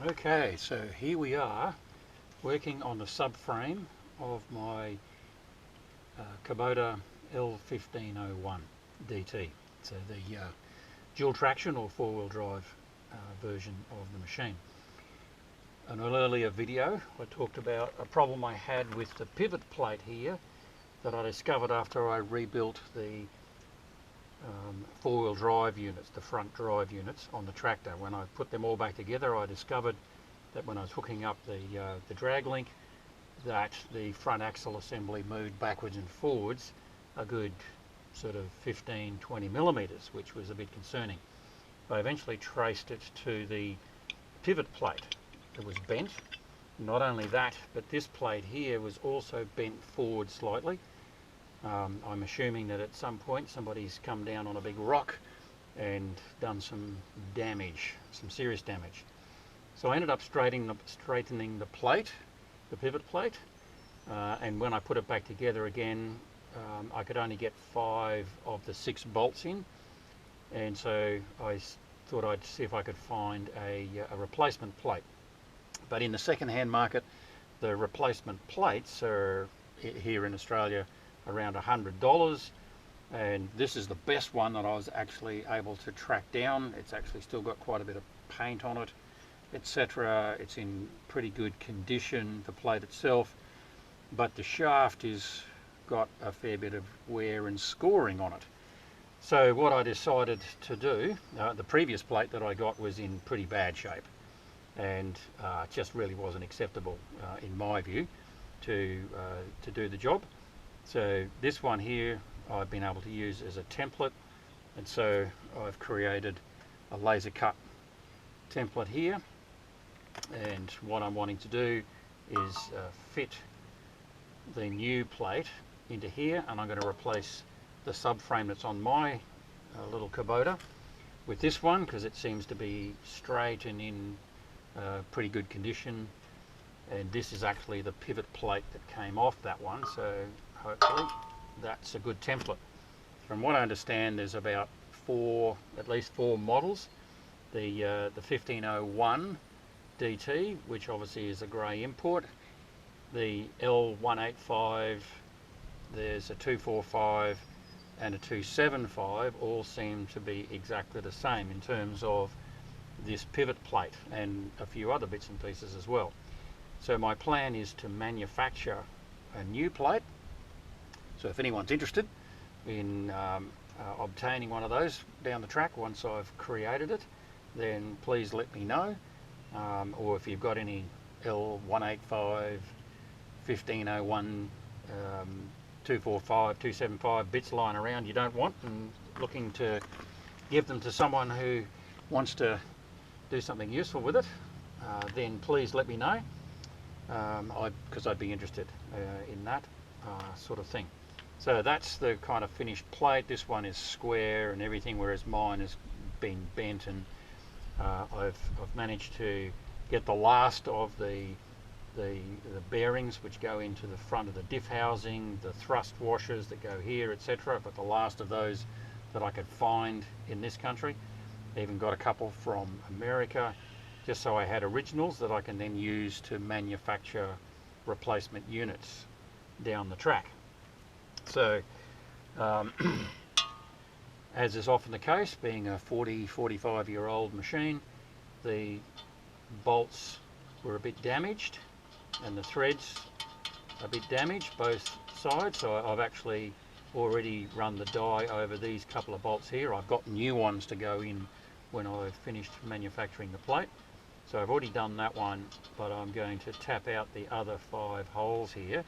Okay, so here we are working on the subframe of my Kubota L1501DT. So the dual traction or four-wheel drive version of the machine. In an earlier video I talked about a problem I had with the pivot plate here that I discovered after I rebuilt the four-wheel drive units, the front drive units on the tractor. When I put them all back together, I discovered that when I was hooking up the drag link, that the front axle assembly moved backwards and forwards a good sort of 15-20 millimeters, which was a bit concerning. I eventually traced it to the pivot plate. It was bent. Not only that, but this plate here was also bent forward slightly. I'm assuming that at some point somebody's come down on a big rock and done some damage, some serious damage. So I ended up straightening the plate, the pivot plate, and when I put it back together again, I could only get 5 of the 6 bolts in, and so I thought I'd see if I could find a replacement plate. But in the second-hand market, the replacement plates are here in Australia around $100, and this is the best one that I was actually able to track down. It's actually still got quite a bit of paint on it, etc. It's in pretty good condition, the plate itself, but the shaft is got a fair bit of wear and scoring on it. So what I decided to do, the previous plate that I got was in pretty bad shape, and just really wasn't acceptable in my view to do the job. So this one here I've been able to use as a template, and so I've created a laser cut template here, and what I'm wanting to do is fit the new plate into here, and I'm going to replace the subframe that's on my little Kubota with this one, because it seems to be straight and in pretty good condition, and this is actually the pivot plate that came off that one, so hopefully that's a good template. From what I understand, there's about at least four models. The 1501DT, which obviously is a grey import, the L185, there's a 245 and a 275, all seem to be exactly the same in terms of this pivot plate and a few other bits and pieces as well. So my plan is to manufacture a new plate. So if anyone's interested in obtaining one of those down the track once I've created it, then please let me know. Or if you've got any L185, 1501, 245, 275 bits lying around you don't want and looking to give them to someone who wants to do something useful with it, then please let me know, because I'd be interested in that sort of thing. So that's the kind of finished plate. This one is square and everything, whereas mine has been bent, and I've managed to get the last of the bearings which go into the front of the diff housing, the thrust washers that go here, etc. But the last of those that I could find in this country. I even got a couple from America, just so I had originals that I can then use to manufacture replacement units down the track. So as is often the case, being a 45-year-old machine, the bolts were a bit damaged and the threads a bit damaged both sides, so I've actually already run the die over these couple of bolts here. I've got new ones to go in when I've finished manufacturing the plate, so I've already done that one, but I'm going to tap out the other 5 holes here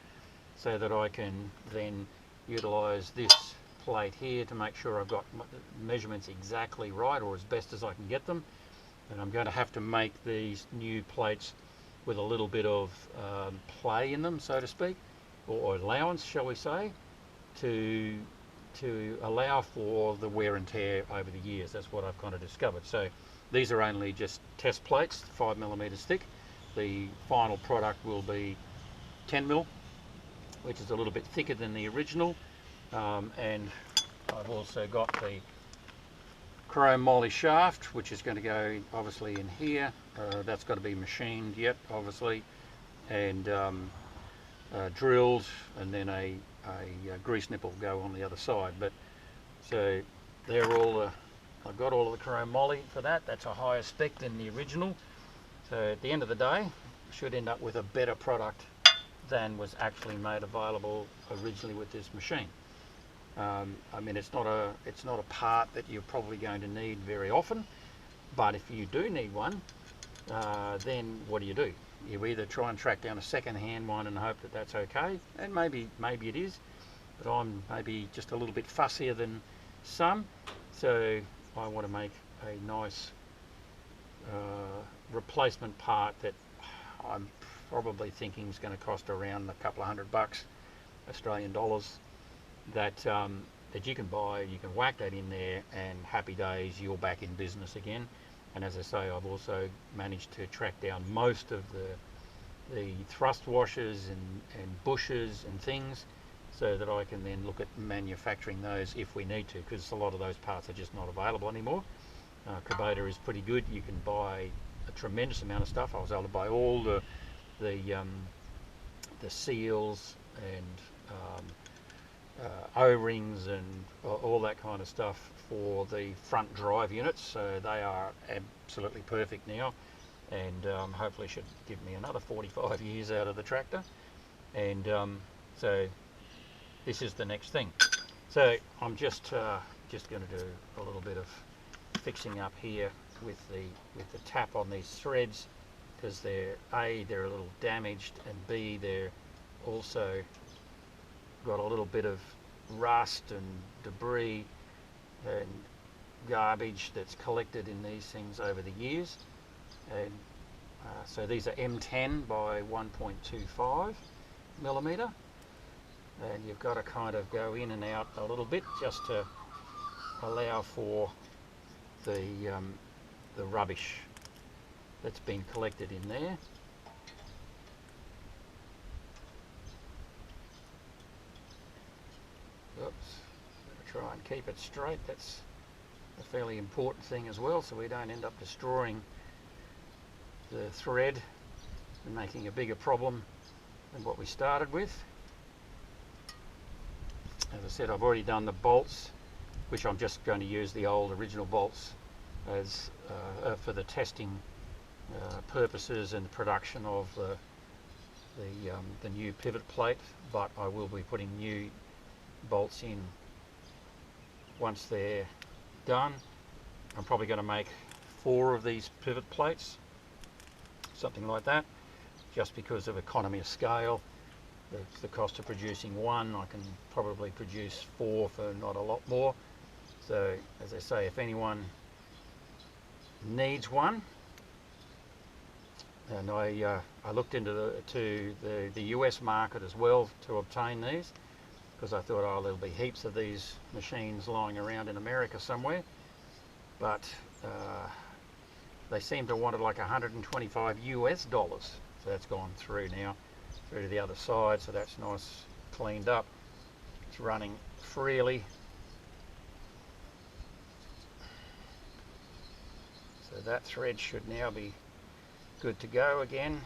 so that I can then utilize this plate here to make sure I've got measurements exactly right, or as best as I can get them. And I'm going to have to make these new plates with a little bit of play in them, so to speak, or allowance, shall we say, to allow for the wear and tear over the years. That's what I've kind of discovered. So these are only just test plates, 5 millimeters thick. The final product will be 10 mil, which is a little bit thicker than the original, and I've also got the chrome moly shaft, which is going to go obviously in here, that's got to be machined yet, obviously, and drilled, and then a grease nipple go on the other side. But so they're all I've got all of the chrome moly for that. That's a higher spec than the original. So at the end of the day, I should end up with a better product than was actually made available originally with this machine. I mean, it's not a part that you're probably going to need very often, but if you do need one, then what do? You either try and track down a second-hand one and hope that that's okay, and maybe it is, but I'm maybe just a little bit fussier than some, so I want to make a nice replacement part that I'm probably thinking is going to cost around a couple of $100 Australian dollars, that that you can buy. You can whack that in there, and happy days, you're back in business again. And as I say, I've also managed to track down most of the thrust washers and bushes and things, so that I can then look at manufacturing those if we need to, because a lot of those parts are just not available anymore. Kubota is pretty good. You can buy a tremendous amount of stuff. I was able to buy all the seals and O-rings and all that kind of stuff for the front drive units, so they are absolutely perfect now, and hopefully should give me another 45 years out of the tractor. And so this is the next thing. So I'm just going to do a little bit of fixing up here with the tap on these threads, because they're a little damaged, and B, they're also got a little bit of rust and debris and garbage that's collected in these things over the years. And so these are M10 by 1.25 millimeter, and you've got to kind of go in and out a little bit just to allow for the rubbish that's been collected in there. Oops, try and keep it straight. That's a fairly important thing as well, so we don't end up destroying the thread and making a bigger problem than what we started with. As I said, I've already done the bolts, which I'm just going to use the old original bolts as for the testing purposes and the production of the new pivot plate, but I will be putting new bolts in once they're done. I'm probably going to make 4 of these pivot plates, something like that, just because of economy of scale. The cost of producing one, I can probably produce 4 for not a lot more. So as I say, if anyone needs one, and I looked into the US market as well to obtain these, because I thought, oh, there'll be heaps of these machines lying around in America somewhere, but they seem to want it like $125 US, so that's gone through now, through to the other side, so that's nice, cleaned up. It's running freely. So that thread should now be good to go again.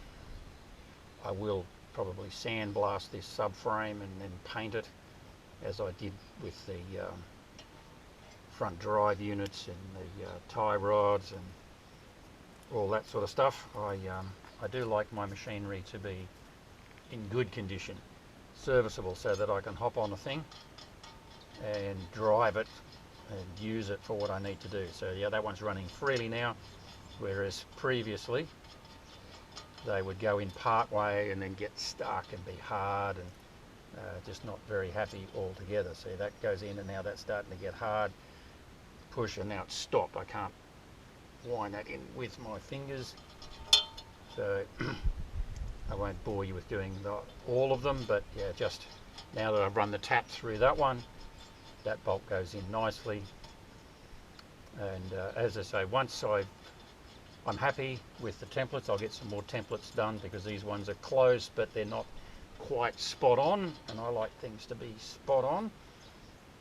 I will probably sandblast this subframe and then paint it, as I did with the front drive units and the tie rods and all that sort of stuff. I do like my machinery to be in good condition, serviceable, so that I can hop on the thing and drive it and use it for what I need to do. So yeah, that one's running freely now, whereas previously they would go in part way and then get stuck and be hard and just not very happy altogether. See, that goes in and now that's starting to get hard. Push, and now it's stopped. I can't wind that in with my fingers. So I won't bore you with doing all of them, but yeah, just now that I've run the tap through that one, that bolt goes in nicely. And as I say, once I'm happy with the templates, I'll get some more templates done, because these ones are close but they're not quite spot on, and I like things to be spot on.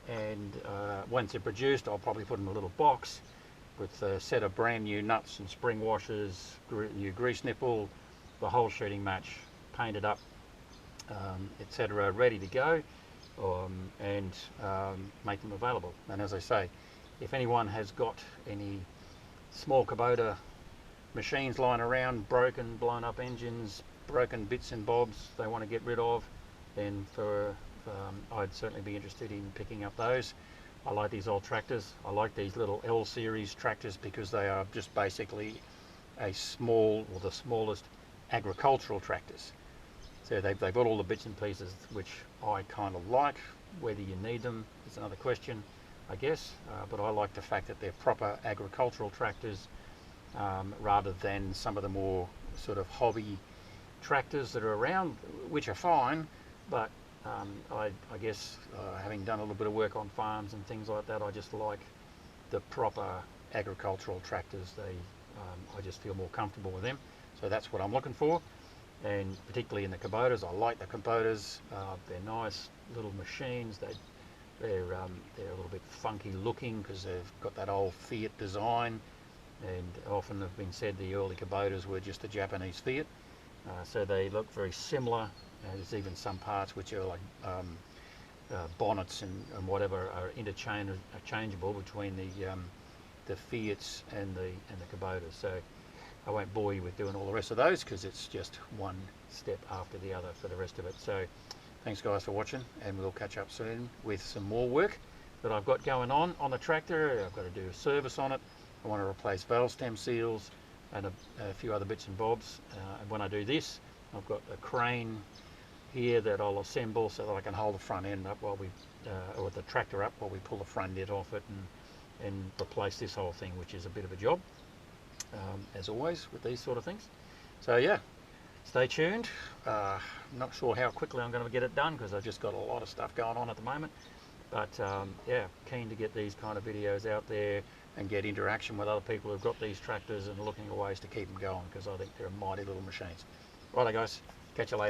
And once they're produced, I'll probably put in a little box, with a set of brand new nuts and spring washers, new grease nipple, the whole shooting match, painted up, etc., ready to go, and make them available. And as I say, if anyone has got any small Kubota machines lying around, broken, blown up engines, broken bits and bobs they want to get rid of, then I'd certainly be interested in picking up those. I like these old tractors. I like these little L series tractors because they are just basically a small, or the smallest agricultural tractors. So they've got all the bits and pieces which I kind of like. Whether you need them is another question, I guess, but I like the fact that they're proper agricultural tractors, rather than some of the more sort of hobby tractors that are around, which are fine, but I guess having done a little bit of work on farms and things like that, I just like the proper agricultural tractors. I just feel more comfortable with them, so that's what I'm looking for. And particularly in the Kubotas, I like the Kubotas. They're nice little machines. They're a little bit funky looking because they've got that old Fiat design, and often have been said the early Kubotas were just a Japanese Fiat. So they look very similar. There's even some parts which are like bonnets and whatever are interchangeable between the Fiats and the Kubotas. So I won't bore you with doing all the rest of those because it's just one step after the other for the rest of it. So thanks guys for watching, and we'll catch up soon with some more work that I've got going on the tractor. I've got to do a service on it. I want to replace valve stem seals and a few other bits and bobs. And when I do this, I've got a crane here that I'll assemble so that I can hold the front end up while we, or the tractor up while we pull the front end off it and replace this whole thing, which is a bit of a job, as always with these sort of things. So yeah, stay tuned. I'm not sure how quickly I'm going to get it done because I've just got a lot of stuff going on at the moment. But yeah, keen to get these kind of videos out there and get interaction with other people who've got these tractors and looking at ways to keep them going, because I think they're mighty little machines. Righto guys, catch you later.